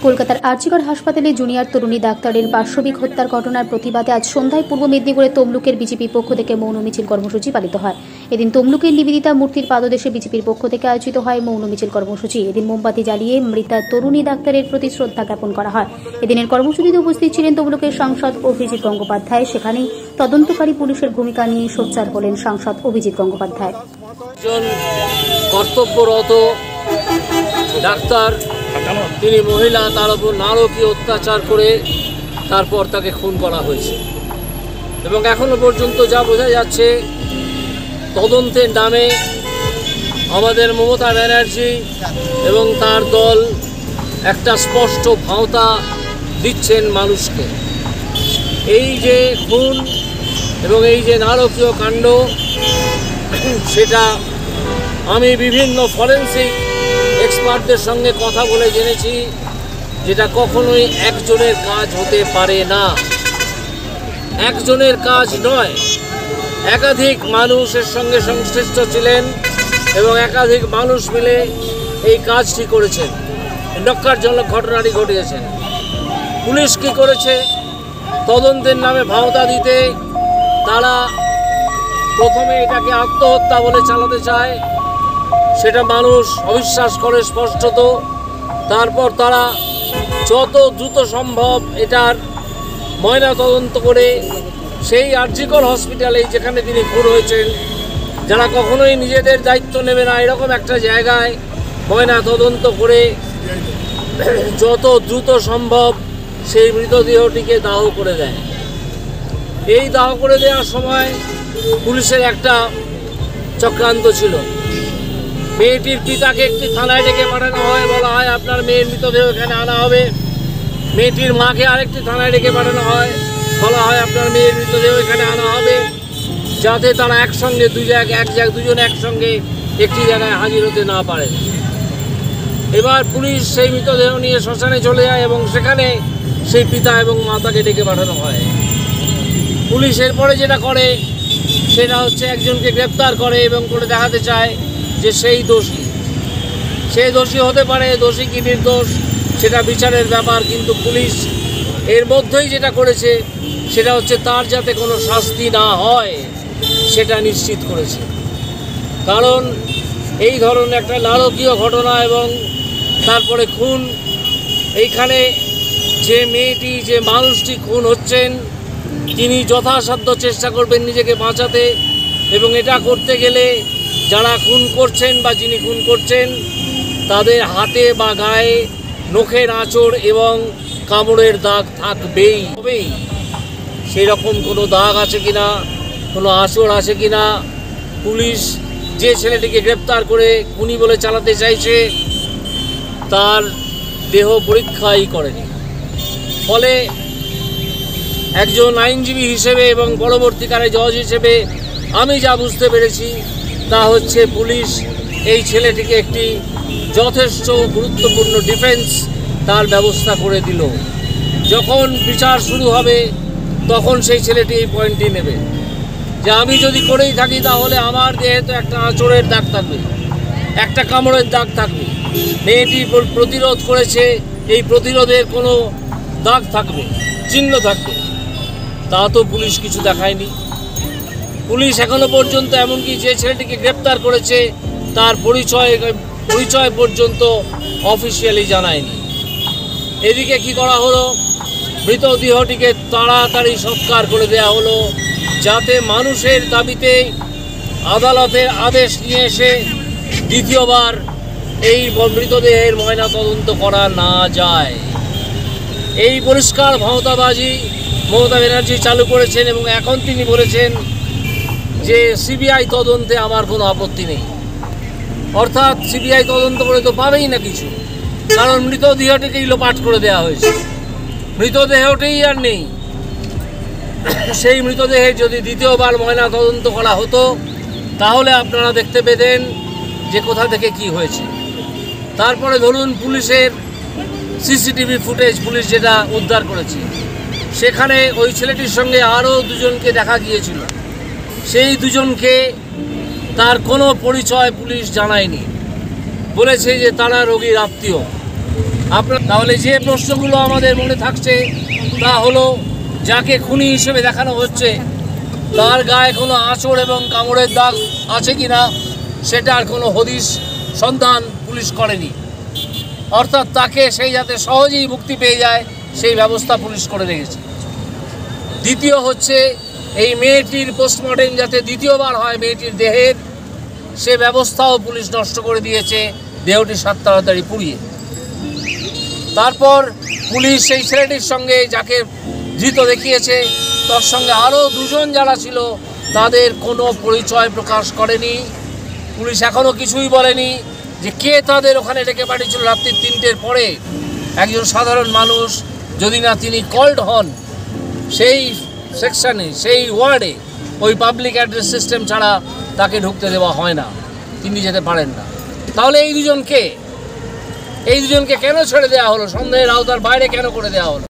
কলকাতার আরজিকর হাসপাতালে জুনিয়র তরুণী ডাক্তারের পাশবিক হত্যার ঘটনার প্রতিবাদে আজ সন্ধ্যায় পূর্ব মেদিনীপুরে তমলুকের বিজেপির পক্ষ থেকে মৌন মিছিল কর্মসূচি পালিত হয়। এদিন তমলুকের নিবেদিতা মূর্তির পাদদেশে বিজেপির পক্ষ থেকে আয়োজিত হয় মৌন মিছিল কর্মসূচি। এদিন মোমবাতি জ্বালিয়ে মৃতা তরুণী ডাক্তারের প্রতি শ্রদ্ধা জ্ঞাপন করা হয়। এদিনের কর্মসূচিতে উপস্থিত ছিলেন তমলুকের সাংসদ অভিজিৎ গঙ্গোপাধ্যায়। সেখানেই তদন্তকারী পুলিশের ভূমিকা নিয়ে সোচ্চার হলেন সাংসদ অভিজিৎ গঙ্গোপাধ্যায়। কর্তব্যরত ডাক্তার, তিনি মহিলা, তার উপর নারকীয় অত্যাচার করে তারপর তাকে খুন করা হয়েছে এবং এখনো পর্যন্ত যা বোঝা যাচ্ছে তদন্তের নামে আমাদের মমতা ব্যানার্জি এবং তার দল একটা স্পষ্ট ভাঁওতা দিচ্ছেন মানুষকে। এই যে খুন এবং এই যে নারকীয় কাণ্ড, সেটা আমি বিভিন্ন ফরেন্সিক এক্সপার্টদের সঙ্গে কথা বলে জেনেছি যেটা কখনোই একজনের কাজ হতে পারে না। একজনের কাজ নয়, একাধিক মানুষের সঙ্গে সংশ্লিষ্ট ছিলেন এবং একাধিক মানুষ মিলে এই কাজটি করেছেন, ন্যক্কারজনক ঘটনাটি ঘটিয়েছেন। পুলিশ কী করেছে? তদন্তের নামে ভাঁওতা দিতে তারা প্রথমে এটাকে আত্মহত্যা বলে চালাতে চায়, সেটা মানুষ অবিশ্বাস করে স্পষ্টত। তারপর তারা যত দ্রুত সম্ভব এটার ময়না তদন্ত করে সেই আরজিকর হসপিটালে, যেখানে তিনি খুন হয়েছেন, যারা কখনোই নিজেদের দায়িত্ব নেবে না এরকম একটা জায়গায় ময়না তদন্ত করে যত দ্রুত সম্ভব সেই মৃতদেহটিকে দাহ করে দেয়। এই দাহ করে দেওয়ার সময় পুলিশের একটা চক্রান্ত ছিল। মেয়েটির পিতাকে একটি থানায় ডেকে পাঠানো হয়, বলা হয় আপনার মেয়ের মৃতদেহ এখানে আনা হবে। মেয়েটির মাকে আরেকটি থানায় ডেকে পাঠানো হয়, বলা হয় আপনার মেয়ের মৃতদেহ এখানে আনা হবে, যাতে তারা একসঙ্গে দুজনে একসঙ্গে একটি জায়গায় হাজির হতে না পারে। এবার পুলিশ সেই মৃতদেহ নিয়ে শ্মশানে চলে যায় এবং সেখানে সেই পিতা এবং মাতাকে ডেকে পাঠানো হয়। পুলিশ এরপরে যেটা করে সেটা হচ্ছে একজনকে গ্রেপ্তার করে এবং করে দেখাতে চায় যে সেই দোষী। সেই দোষী হতে পারে, দোষী কি নির্দোষ সেটা বিচারের ব্যাপার, কিন্তু পুলিশ এর মধ্যেই যেটা করেছে সেটা হচ্ছে তার যাতে কোনো শাস্তি না হয় সেটা নিশ্চিত করেছে। কারণ এই ধরনের একটা নারকীয় ঘটনা এবং তারপরে খুন, এইখানে যে মেয়েটি, যে মানুষটি খুন হচ্ছেন, তিনি যথাসাধ্য চেষ্টা করবেন নিজেকে বাঁচাতে এবং এটা করতে গেলে যারা খুন করছেন বা যিনি খুন করছেন তাদের হাতে বা গায়ে নখের আঁচড় এবং কামড়ের দাগ থাকবেই। সেই রকম কোনো দাগ আছে কিনা, কোনো আঁচড় আছে কিনা পুলিশ যে ছেলেটিকে গ্রেপ্তার করে খুনি বলে চালাতে চাইছে তার দেহ পরীক্ষাই করেনি। ফলে একজন আইনজীবী হিসেবে এবং পরবর্তীকালে জজ হিসেবে আমি যা বুঝতে পেরেছি তা হচ্ছে পুলিশ এই ছেলেটিকে একটি যথেষ্ট গুরুত্বপূর্ণ ডিফেন্স তার ব্যবস্থা করে দিল। যখন বিচার শুরু হবে তখন সেই ছেলেটি এই পয়েন্টটি নেবে যে আমি যদি করেই থাকি তাহলে আমার দেহে তো একটা আঁচড়ের দাগ থাকবে, একটা কামড়ের দাগ থাকবে। মেয়েটি প্রতিরোধ করেছে, এই প্রতিরোধের কোনো দাগ থাকবে, চিহ্ন থাকবে। তা তো পুলিশ কিছু দেখায়নি। পুলিশ এখনো পর্যন্ত এমনকি যে ছেলেটিকে গ্রেপ্তার করেছে তার পরিচয় পর্যন্ত অফিসিয়ালি জানায়নি। এদিকে কি করা হলো, মৃতদেহটিকে তাড়াতাড়ি সৎকার করে দেওয়া হলো যাতে মানুষের দাবিতে আদালতের আদেশ নিয়ে এসে দ্বিতীয়বার এই মৃতদেহের ময়না তদন্ত করা না যায়। এই পরিষ্কার ভাঁওতাবাজি মমতা ব্যানার্জি চালু করেছেন এবং এখন তিনি বলেছেন যে সিবিআই তদন্তে আমার কোনো আপত্তি নেই। অর্থাৎ সিবিআই তদন্ত করে তো পাবেই না কিছু, কারণ মৃতদেহটিকেই লোপাট করে দেওয়া হয়েছে, মৃতদেহটাই আর নেই। সেই মৃতদেহে যদি দ্বিতীয়বার ময়না তদন্ত করা হতো তাহলে আপনারা দেখতে পেতেন যে কোথা থেকে কি হয়েছে। তারপরে ধরুন পুলিশের সিসিটিভি ফুটেজ পুলিশ যেটা উদ্ধার করেছে, সেখানে ওই ছেলেটির সঙ্গে আরও দুজনকে দেখা গিয়েছিল। সেই দুজনকে তার কোনো পরিচয় পুলিশ জানায়নি, বলেছে যে তারা রোগীর আত্মীয়। আপনার তাহলে যে প্রশ্নগুলো আমাদের মনে থাকছে তা হলো, যাকে খুনি হিসেবে দেখানো হচ্ছে তার গায়ে কোনো আঁচড় এবং কামড়ের দাগ আছে কিনা সেটার কোনো হদিশ সন্ধান পুলিশ করেনি, অর্থাৎ তাকে সেই যাতে সহজেই মুক্তি পেয়ে যায় সেই ব্যবস্থা পুলিশ করে রেখেছে। দ্বিতীয় হচ্ছে, এই মেয়েটির পোস্টমর্টেম যাতে দ্বিতীয়বার হয় মেয়েটির দেহের, সে ব্যবস্থাও পুলিশ নষ্ট করে দিয়েছে দেহটি তাড়াতাড়ি পুড়িয়ে। তারপর পুলিশ সেই ছেলেটির সঙ্গে যাকে ধৃত দেখিয়েছে তার সঙ্গে আরও দুজন যারা ছিল তাদের কোনো পরিচয় প্রকাশ করেনি। পুলিশ এখনও কিছুই বলেনি যে কে তাদের ওখানে ডেকে পাঠিয়েছিল রাত্রি 3টের পরে। একজন সাধারণ মানুষ যদি না তিনি কল্ড হন সেই সেকশনে, সেই ওয়ার্ডে ওই পাবলিক অ্যাড্রেস সিস্টেম ছাড়া তাকে ঢুকতে দেওয়া হয় না, তিনি যেতে পারেন না। তাহলে এই দুজনকে কেন ছেড়ে দেওয়া হলো? সন্দেহের আওতার বাইরে কেন করে দেওয়া হলো?